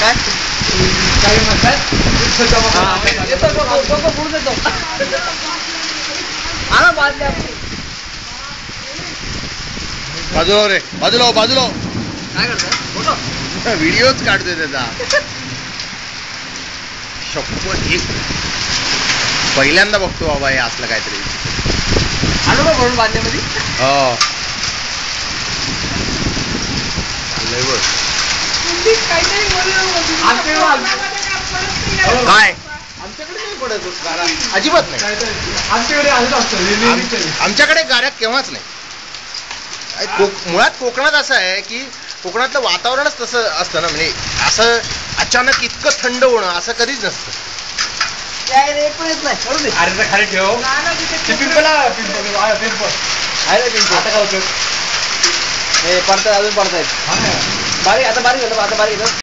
काय काही म्हणतात बाजूला रे, बाजूला बाजूला काय करतात व्हिडिओच काढतोय त्याचा. शपथ एक पहिल्यांदा बघतो बाबा हे असलं काहीतरी. आणू का म्हणून बांधण्यामध्ये हो चाललंय बघ. काय आमच्याकडे नाही पडत गारा. अजिबात नाही. आमच्याकडे आलं असतं आमच्याकडे गाऱ्या केव्हाच नाही. मुळात कोकणात असं आहे की कोकणातलं वातावरणच तसं असतं ना, म्हणजे असं अचानक इतकं थंड होणं असं कधीच नसतं. पण येत नाही. अरे खाली ठेव पिंपल आता काय होतं हे पडतात अजून पडतायत बारीक. आता बारीक होतं आता बारीक येतं.